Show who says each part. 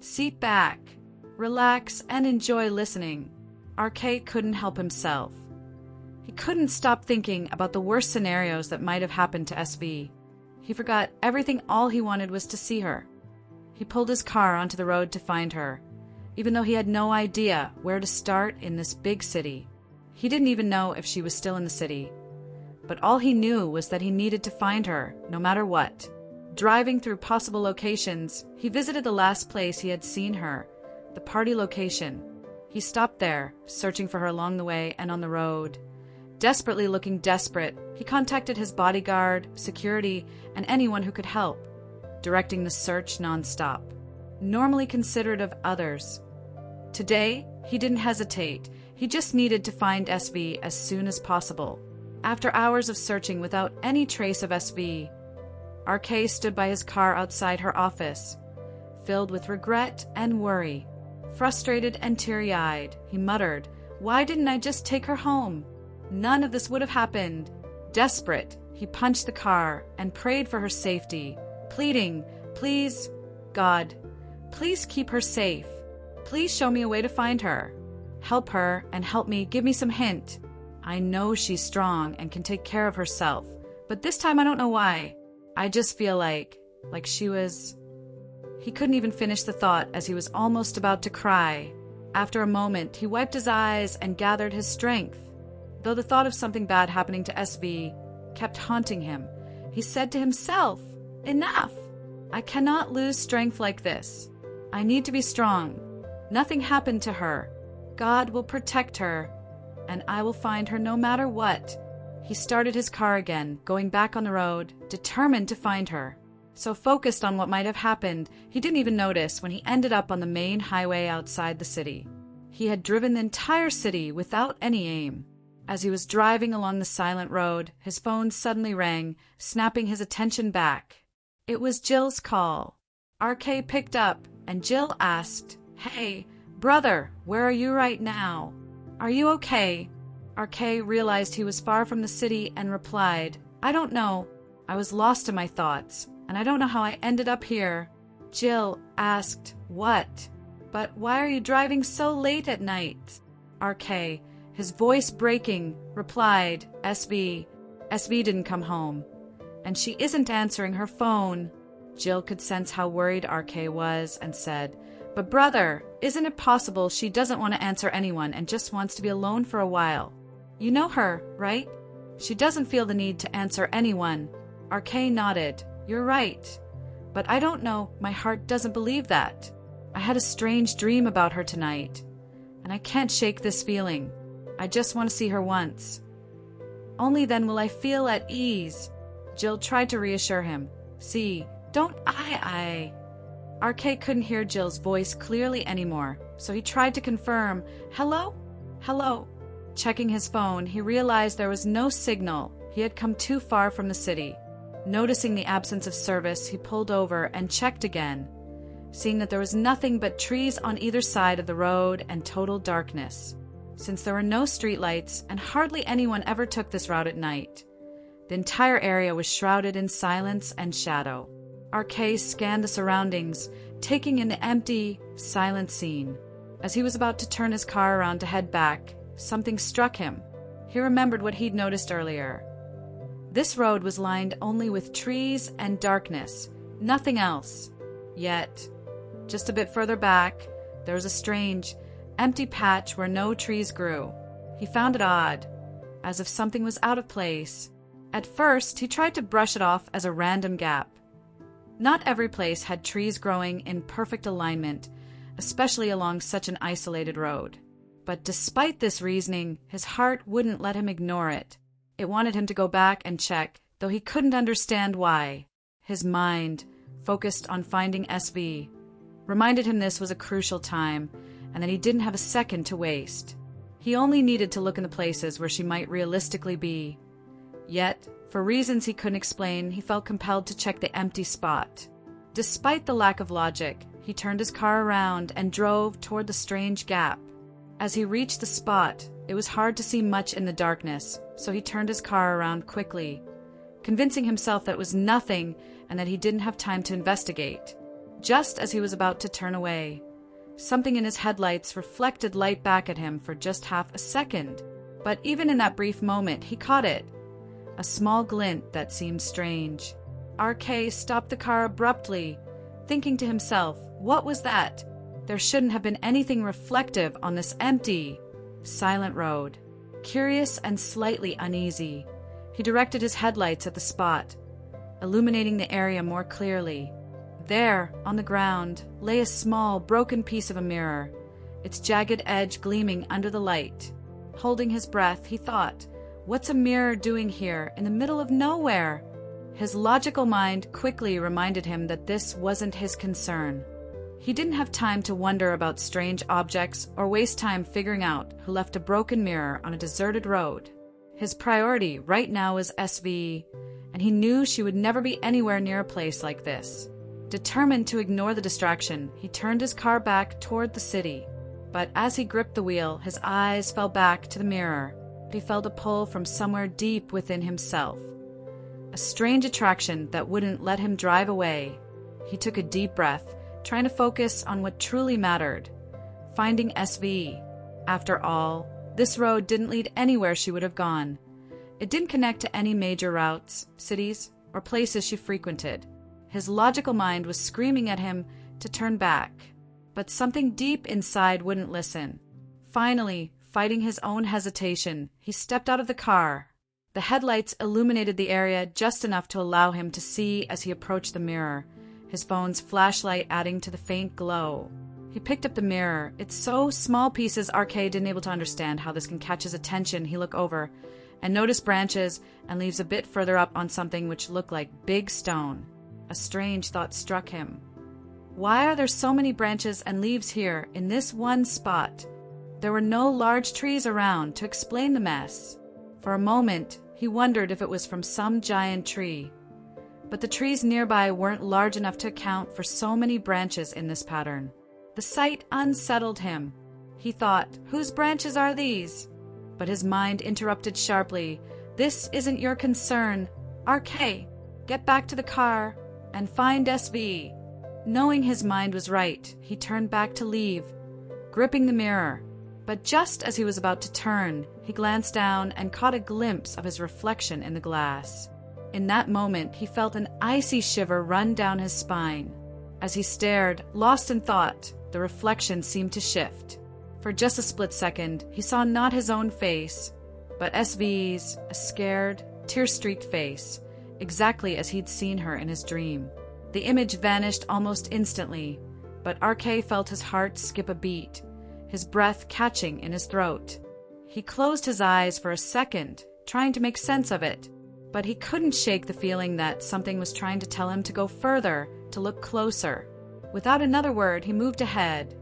Speaker 1: Seat back, relax, and enjoy listening. RK couldn't help himself. He couldn't stop thinking about the worst scenarios that might have happened to SV. He forgot everything. All he wanted was to see her. He pulled his car onto the road to find her, even though he had no idea where to start in this big city. He didn't even know if she was still in the city. But all he knew was that he needed to find her, no matter what. Driving through possible locations, he visited the last place he had seen her, the party location. He stopped there, searching for her along the way and on the road. Desperately looking desperate, he contacted his bodyguard, security, and anyone who could help, directing the search nonstop. Normally considerate of others. Today, he didn't hesitate. He just needed to find SV as soon as possible. After hours of searching without any trace of SV, RK stood by his car outside her office, filled with regret and worry. Frustrated and teary-eyed, he muttered, "Why didn't I just take her home? None of this would have happened." Desperate, he punched the car and prayed for her safety, pleading, "Please, God, please keep her safe. Please show me a way to find her. Help her and help me, give me some hint. I know she's strong and can take care of herself, but this time I don't know why. I just feel like she was..." He couldn't even finish the thought as he was almost about to cry. After a moment, he wiped his eyes and gathered his strength. Though the thought of something bad happening to SV kept haunting him, he said to himself, "Enough! I cannot lose strength like this. I need to be strong. Nothing happened to her. God will protect her, and I will find her no matter what." He started his car again, going back on the road, determined to find her. So focused on what might have happened, he didn't even notice when he ended up on the main highway outside the city. He had driven the entire city without any aim. As he was driving along the silent road, his phone suddenly rang, snapping his attention back. It was Jill's call. RK picked up, and Jill asked, "Hey, brother, where are you right now? Are you okay?" RK realized he was far from the city and replied, "I don't know. I was lost in my thoughts, and I don't know how I ended up here." Jill asked, "What? But why are you driving so late at night?" RK, his voice breaking, replied, SV didn't come home, and she isn't answering her phone." Jill could sense how worried RK was and said, "But brother, isn't it possible she doesn't want to answer anyone and just wants to be alone for a while? You know her, right? She doesn't feel the need to answer anyone." RK nodded. "You're right. But I don't know, my heart doesn't believe that. I had a strange dream about her tonight, and I can't shake this feeling. I just want to see her once. Only then will I feel at ease." Jill tried to reassure him. "See, don't I... RK couldn't hear Jill's voice clearly anymore, so he tried to confirm, "Hello? Hello?" Checking his phone, he realized there was no signal. He had come too far from the city. Noticing the absence of service, he pulled over and checked again, seeing that there was nothing but trees on either side of the road and total darkness. Since there were no streetlights and hardly anyone ever took this route at night, the entire area was shrouded in silence and shadow. RK scanned the surroundings, taking in the empty, silent scene. As he was about to turn his car around to head back, something struck him. He remembered what he'd noticed earlier. This road was lined only with trees and darkness, nothing else. Yet, just a bit further back, there was a strange, empty patch where no trees grew. He found it odd, as if something was out of place. At first, he tried to brush it off as a random gap. Not every place had trees growing in perfect alignment, especially along such an isolated road. But despite this reasoning, his heart wouldn't let him ignore it. It wanted him to go back and check, though he couldn't understand why. His mind, focused on finding SV, reminded him this was a crucial time, and that he didn't have a second to waste. He only needed to look in the places where she might realistically be. Yet, for reasons he couldn't explain, he felt compelled to check the empty spot. Despite the lack of logic, he turned his car around and drove toward the strange gap. As he reached the spot, it was hard to see much in the darkness, so he turned his car around quickly, convincing himself that it was nothing and that he didn't have time to investigate. just as he was about to turn away. Something in his headlights reflected light back at him for just half a second, but even in that brief moment, he caught it. A small glint that seemed strange. RK stopped the car abruptly, thinking to himself, what was that? There shouldn't have been anything reflective on this empty, silent road. Curious and slightly uneasy, he directed his headlights at the spot, illuminating the area more clearly. There, on the ground, lay a small, broken piece of a mirror, its jagged edge gleaming under the light. Holding his breath, he thought, what's a mirror doing here, in the middle of nowhere? His logical mind quickly reminded him that this wasn't his concern. He didn't have time to wonder about strange objects or waste time figuring out who left a broken mirror on a deserted road. His priority right now was SV, and he knew she would never be anywhere near a place like this. Determined to ignore the distraction, he turned his car back toward the city. But as he gripped the wheel, his eyes fell back to the mirror. He felt a pull from somewhere deep within himself. A strange attraction that wouldn't let him drive away. He took a deep breath, trying to focus on what truly mattered. Finding SV. After all, this road didn't lead anywhere she would have gone. It didn't connect to any major routes, cities, or places she frequented. His logical mind was screaming at him to turn back, but something deep inside wouldn't listen. Finally, fighting his own hesitation, he stepped out of the car. The headlights illuminated the area just enough to allow him to see as he approached the mirror, his phone's flashlight adding to the faint glow. He picked up the mirror. It's so small pieces RK didn't able to understand how this can catch his attention. He looked over and noticed branches and leaves a bit further up on something which looked like big stone. A strange thought struck him. Why are there so many branches and leaves here in this one spot? There were no large trees around to explain the mess. For a moment, he wondered if it was from some giant tree. But the trees nearby weren't large enough to account for so many branches in this pattern. The sight unsettled him. He thought, whose branches are these? But his mind interrupted sharply. This isn't your concern. RK, get back to the car and find SV. Knowing his mind was right, he turned back to leave, gripping the mirror. But just as he was about to turn, he glanced down and caught a glimpse of his reflection in the glass. In that moment, he felt an icy shiver run down his spine. As he stared, lost in thought, the reflection seemed to shift. For just a split second, he saw not his own face, but SV's, a scared, tear-streaked face, exactly as he'd seen her in his dream. The image vanished almost instantly, but RK felt his heart skip a beat, his breath catching in his throat. He closed his eyes for a second, trying to make sense of it, but he couldn't shake the feeling that something was trying to tell him to go further, to look closer. Without another word, he moved ahead,